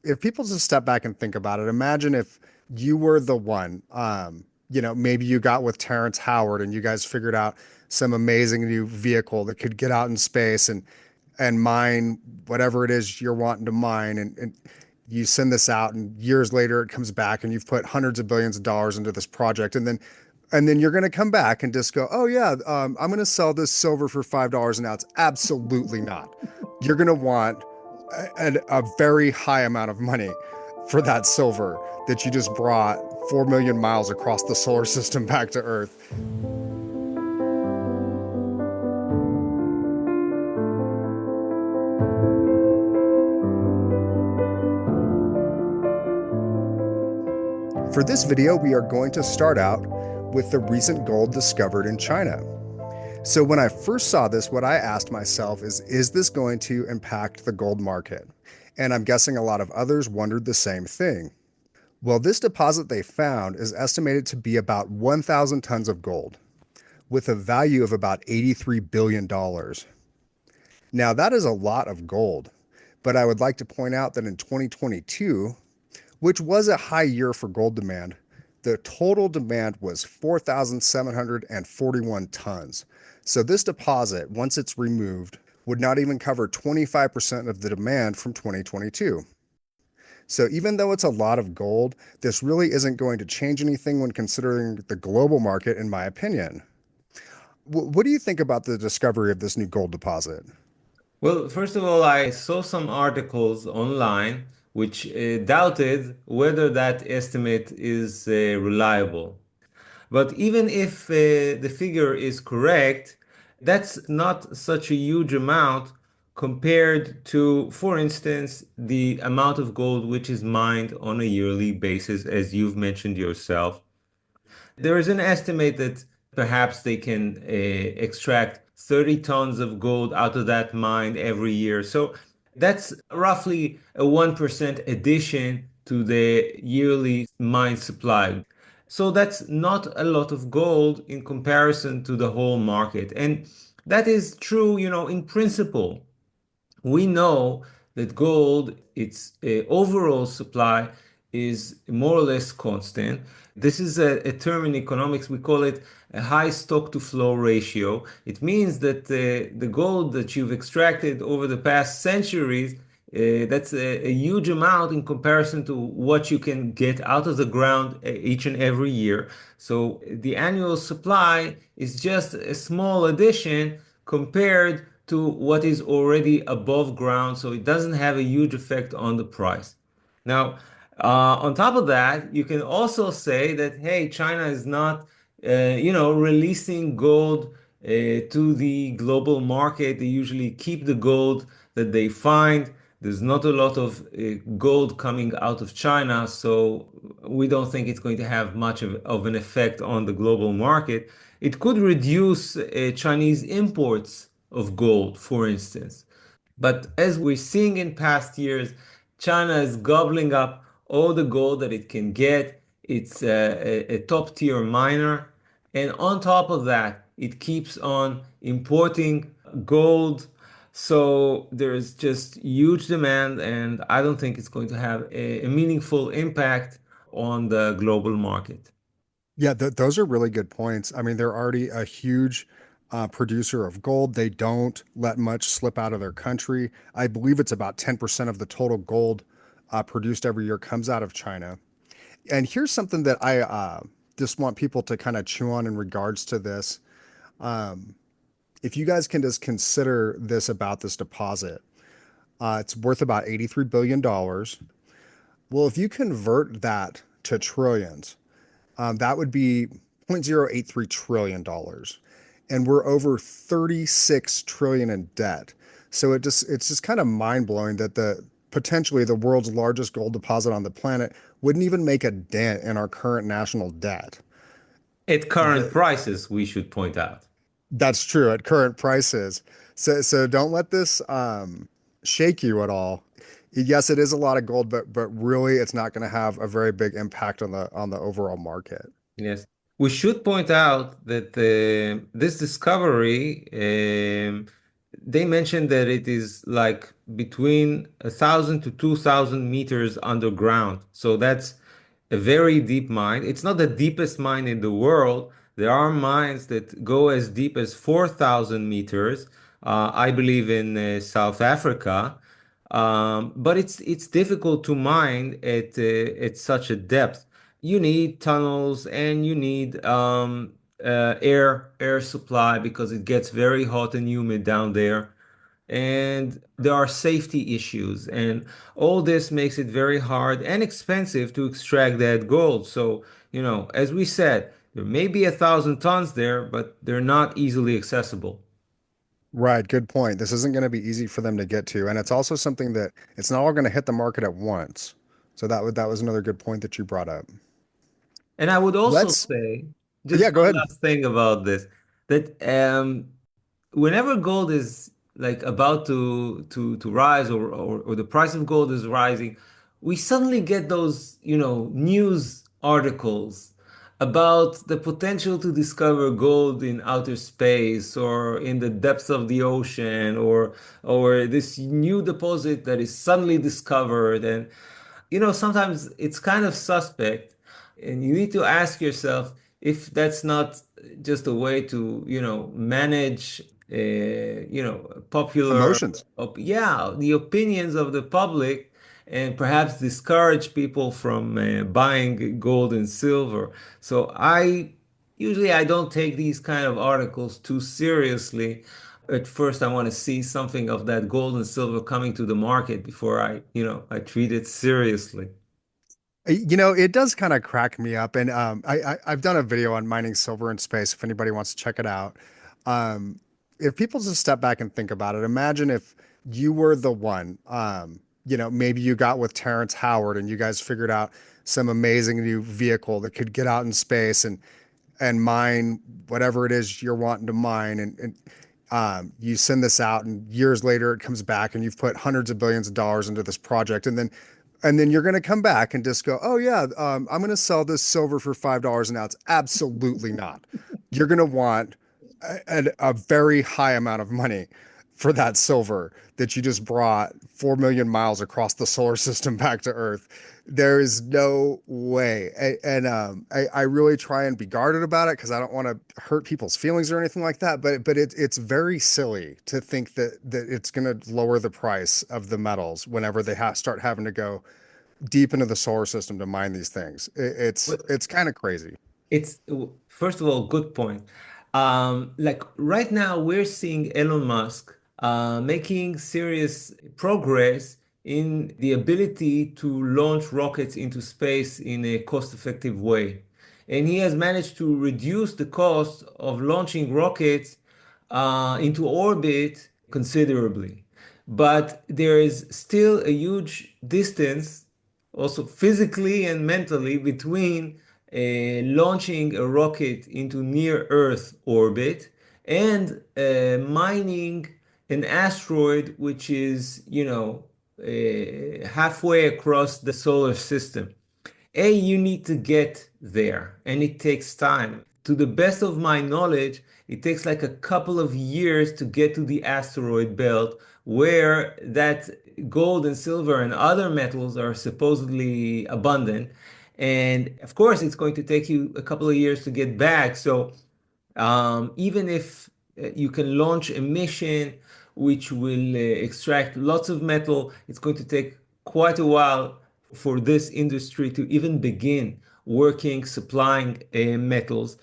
if people just step back and think about it, imagine if you were the one, maybe you got with Terrence Howard and you guys figured out some amazing new vehicle that could get out in space and mine whatever it is you're wanting to mine, and you send this out, and years later it comes back and you've put hundreds of billions of dollars into this project, and then you're going to come back and just go, oh yeah, I'm going to sell this silver for $5 an ounce. Absolutely not. You're going to want a very high amount of money for that silver that you just brought 4 million miles across the solar system back to Earth. For this video, we are going to start out with the recent gold discovered in China. So when I first saw this, what I asked myself is this going to impact the gold market? And I'm guessing a lot of others wondered the same thing. Well, this deposit they found is estimated to be about 1,000 tons of gold, with a value of about $83 billion. Now, that is a lot of gold, but I would like to point out that in 2022, which was a high year for gold demand, the total demand was 4,741 tons. So this deposit, once it's removed, would not even cover 25% of the demand from 2022. So even though it's a lot of gold, this really isn't going to change anything when considering the global market, in my opinion. What do you think about the discovery of this new gold deposit? Well, first of all, I saw some articles online which doubted whether that estimate is reliable. But even if the figure is correct, that's not such a huge amount compared to, for instance, the amount of gold which is mined on a yearly basis, as you've mentioned yourself. There is an estimate that perhaps they can extract 30 tons of gold out of that mine every year. So that's roughly a 1% addition to the yearly mine supply. So that's not a lot of gold in comparison to the whole market. And that is true, in principle. We know that gold, its overall supply is more or less constant. This is a term in economics, we call it a high stock to flow ratio. It means that the gold that you've extracted over the past centuries, that's a huge amount in comparison to what you can get out of the ground each and every year. So the annual supply is just a small addition compared to what is already above ground, so it doesn't have a huge effect on the price. Now, on top of that, you can also say that, hey, China is not, releasing gold to the global market. They usually keep the gold that they find. There's not a lot of gold coming out of China, so we don't think it's going to have much of an effect on the global market. It could reduce Chinese imports of gold, for instance. But as we're seeing in past years, China is gobbling up all the gold that it can get. It's a top tier miner. And on top of that, it keeps on importing gold. So there's just huge demand, and I don't think it's going to have a meaningful impact on the global market. Yeah, those are really good points. I mean, they're already a huge producer of gold. They don't let much slip out of their country. I believe it's about 10% of the total gold produced every year comes out of China. And here's something that I just want people to kind of chew on in regards to this. Um, if you guys can just consider this about this deposit, it's worth about $83 billion. Well, if you convert that to trillions, that would be $0.083 trillion dollars. And we're over 36 trillion in debt. So it's just kind of mind-blowing that the potentially the world's largest gold deposit on the planet wouldn't even make a dent in our current national debt. At current The, prices, we should point out. that's true at current prices. So don't let this shake you at all. Yes, it is a lot of gold, but really it's not going to have a very big impact on the overall market. Yes. We should point out that this discovery they mentioned that it is like between 1,000 to 2,000 meters underground. So that's a very deep mine. It's not the deepest mine in the world. There are mines that go as deep as 4,000 meters, I believe in South Africa. But it's difficult to mine at such a depth. You need tunnels and you need air supply because it gets very hot and humid down there, and there are safety issues, and all this makes it very hard and expensive to extract that gold. So, as we said, there may be 1,000 tons there, but they're not easily accessible. Right, good point. This isn't going to be easy for them to get to, and it's also something that it's not all going to hit the market at once. So that was another good point that you brought up. And I would also Let's, say, yeah, just go one ahead. last thing about this, that whenever gold is like about to rise, or the price of gold is rising, we suddenly get those, news articles about the potential to discover gold in outer space or in the depths of the ocean, or this new deposit that is suddenly discovered. And sometimes it's kind of suspect, and you need to ask yourself if that's not just a way to, manage, popular, Emotions. yeah, the opinions of the public, and perhaps discourage people from buying gold and silver. So I don't take these kind of articles too seriously. At first, I want to see something of that gold and silver coming to the market before I treat it seriously. It does kind of crack me up, and I've done a video on mining silver in space. If anybody wants to check it out, um, if people just step back and think about it, imagine if you were the one. Maybe you got with Terrence Howard, and you guys figured out some amazing new vehicle that could get out in space and mine whatever it is you're wanting to mine, and you send this out, and years later it comes back, and you've put hundreds of billions of dollars into this project, and then you're going to come back and just go, oh yeah, I'm going to sell this silver for $5 an ounce. Absolutely not. You're going to want a very high amount of money for that silver that you just brought 4 million miles across the solar system back to Earth. There is no way. And I really try and be guarded about it because I don't want to hurt people's feelings or anything like that. But it's very silly to think that it's going to lower the price of the metals whenever they start having to go deep into the solar system to mine these things. It's kind of crazy. It's First of all, good point. Like right now, we're seeing Elon Musk making serious progress in the ability to launch rockets into space in a cost-effective way. And he has managed to reduce the cost of launching rockets into orbit considerably. But there is still a huge distance, also physically and mentally, between launching a rocket into near Earth orbit and mining an asteroid which is, halfway across the solar system. You need to get there, and it takes time. To the best of my knowledge, it takes like a couple of years to get to the asteroid belt where that gold and silver and other metals are supposedly abundant. And of course, it's going to take you a couple of years to get back. So even if you can launch a mission which will extract lots of metal, it's going to take quite a while for this industry to even begin working, supplying metals.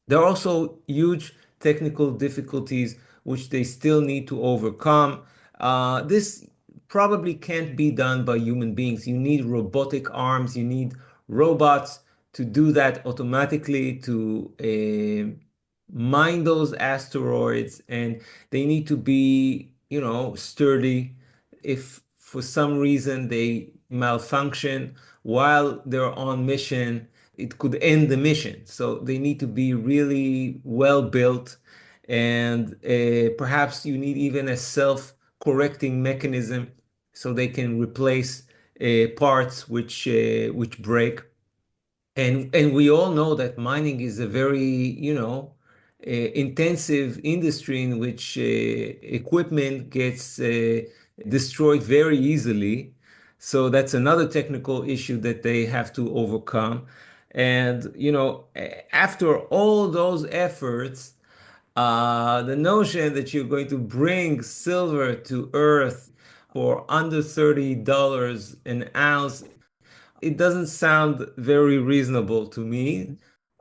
There are also huge technical difficulties which they still need to overcome. This probably can't be done by human beings. You need robotic arms, you need robots to do that automatically, to mine those asteroids, and they need to be, sturdy. If for some reason they malfunction while they're on mission, it could end the mission. So they need to be really well built, and perhaps you need even a self-correcting mechanism so they can replace parts which break. And we all know that mining is a very, intensive industry in which equipment gets destroyed very easily. So that's another technical issue that they have to overcome. And, after all those efforts, the notion that you're going to bring silver to Earth for under $30 an ounce, it doesn't sound very reasonable to me.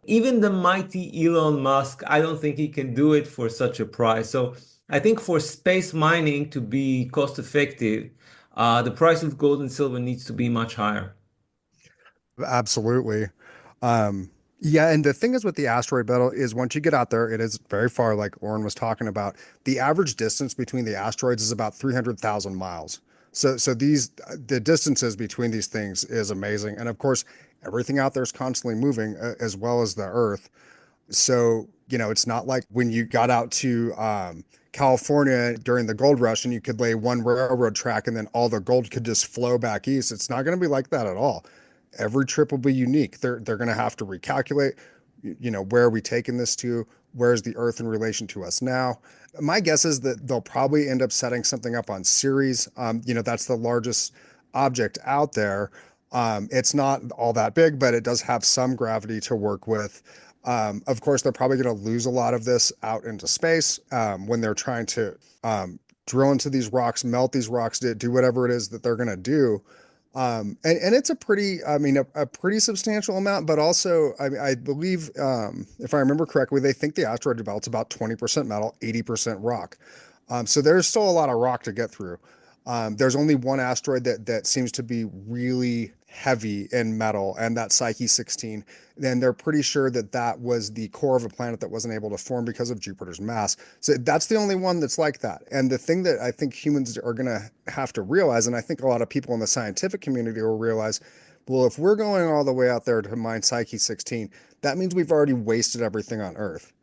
Even the mighty Elon Musk, I don't think he can do it for such a price. So I think for space mining to be cost effective, the price of gold and silver needs to be much higher. Absolutely. Um, yeah, and the thing is with the asteroid belt is once you get out there, it is very far, like Oren was talking about. The average distance between the asteroids is about 300,000 miles. So the distances between these things is amazing. And of course, everything out there is constantly moving, as well as the Earth. So, it's not like when you got out to California during the gold rush and you could lay one railroad track and then all the gold could just flow back east. It's not going to be like that at all. Every trip will be unique. They're going to have to recalculate, where are we taking this to? Where's the Earth in relation to us now? My guess is that they'll probably end up setting something up on Ceres. That's the largest object out there. It's not all that big, but it does have some gravity to work with. Of course, they're probably going to lose a lot of this out into space when they're trying to drill into these rocks, melt these rocks, do whatever it is that they're going to do. And it's a pretty, I mean, a pretty substantial amount, but also, I believe, if I remember correctly, they think the asteroid belt's about 20% metal, 80% rock. So there's still a lot of rock to get through. There's only one asteroid that seems to be really heavy in metal, and that's Psyche 16. Then they're pretty sure that that was the core of a planet that wasn't able to form because of Jupiter's mass. So that's the only one that's like that. And the thing that I think humans are going to have to realize, and I think a lot of people in the scientific community will realize, well, if we're going all the way out there to mine Psyche 16, that means we've already wasted everything on Earth.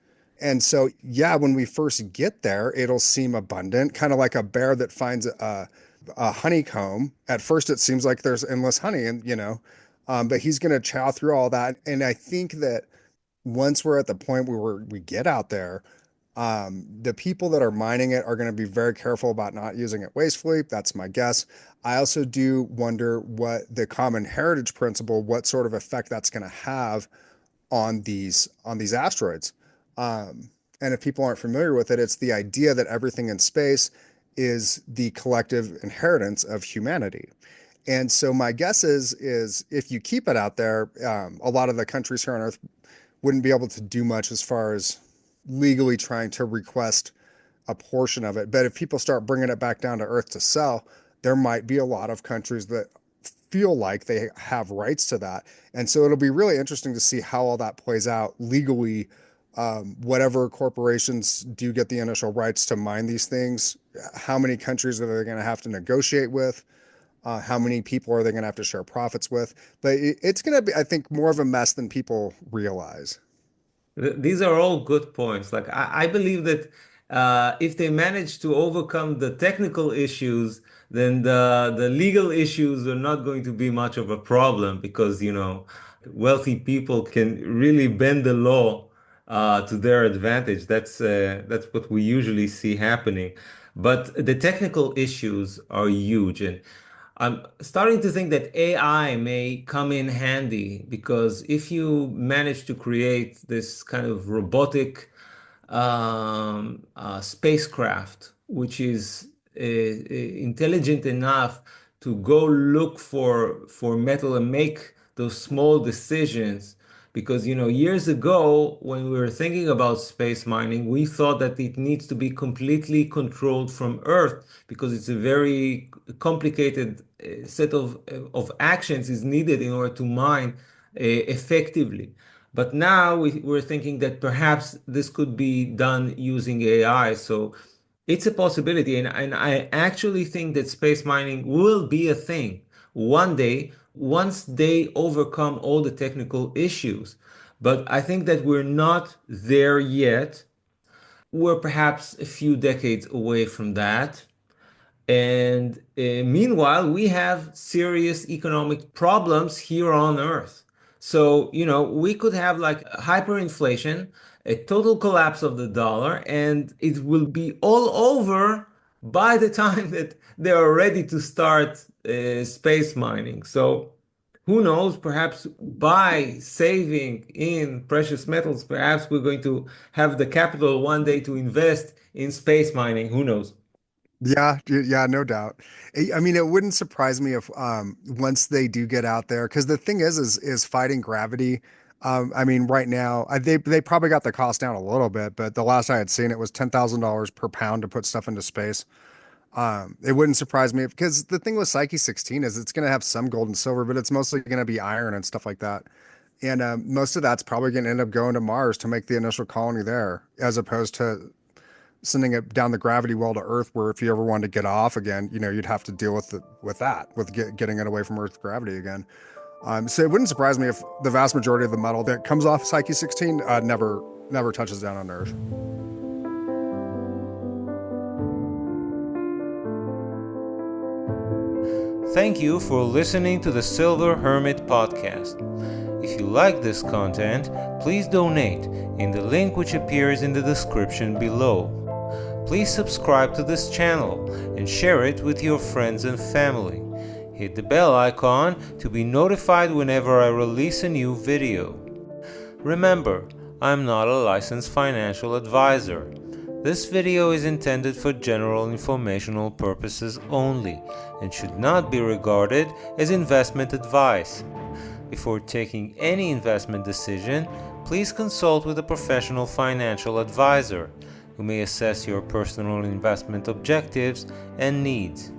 And so, yeah, when we first get there, it'll seem abundant, kind of like a bear that finds a honeycomb. At first, it seems like there's endless honey, and but he's going to chow through all that. And I think that once we're at the point where we get out there, the people that are mining it are going to be very careful about not using it wastefully. That's my guess. I also do wonder what the common heritage principle, what sort of effect that's going to have on these asteroids. And if people aren't familiar with it, it's the idea that everything in space is the collective inheritance of humanity. And so my guess is if you keep it out there, a lot of the countries here on Earth wouldn't be able to do much as far as legally trying to request a portion of it. But if people start bringing it back down to Earth to sell, there might be a lot of countries that feel like they have rights to that. And so it'll be really interesting to see how all that plays out legally. Whatever corporations do get the initial rights to mine these things, how many countries are they going to have to negotiate with? How many people are they going to have to share profits with? But it's going to be, I think, more of a mess than people realize. These are all good points. Like I believe that if they manage to overcome the technical issues, then the legal issues are not going to be much of a problem because, wealthy people can really bend the law to their advantage. That's what we usually see happening. But the technical issues are huge, and I'm starting to think that AI may come in handy because if you manage to create this kind of robotic spacecraft, which is intelligent enough to go look for metal and make those small decisions. Because, years ago, when we were thinking about space mining, we thought that it needs to be completely controlled from Earth because it's a very complicated set of actions is needed in order to mine effectively. But now we're thinking that perhaps this could be done using AI. So it's a possibility. And I actually think that space mining will be a thing one day once they overcome all the technical issues. But I think that we're not there yet. We're perhaps a few decades away from that. And meanwhile, we have serious economic problems here on Earth. So, we could have like hyperinflation, a total collapse of the dollar, and it will be all over by the time that they are ready to start space mining. So, who knows, perhaps by saving in precious metals, perhaps we're going to have the capital one day to invest in space mining. Who knows? Yeah, yeah, no doubt. I mean, it wouldn't surprise me if once they do get out there, because the thing is fighting gravity. I mean, right now they probably got the cost down a little bit, but the last I had seen it was $10,000 per pound to put stuff into space. It wouldn't surprise me because the thing with Psyche 16 is it's going to have some gold and silver, but it's mostly going to be iron and stuff like that. And most of that's probably going to end up going to Mars to make the initial colony there, as opposed to sending it down the gravity well to Earth, where if you ever wanted to get off again, you'd have to deal with that, with getting it away from Earth gravity again. So it wouldn't surprise me if the vast majority of the metal that comes off Psyche 16 never touches down on Earth. Thank you for listening to the Silver Hermit podcast. If you like this content, please donate in the link which appears in the description below. Please subscribe to this channel and share it with your friends and family. Hit the bell icon to be notified whenever I release a new video. Remember, I'm not a licensed financial advisor. This video is intended for general informational purposes only and should not be regarded as investment advice. Before taking any investment decision, please consult with a professional financial advisor who may assess your personal investment objectives and needs.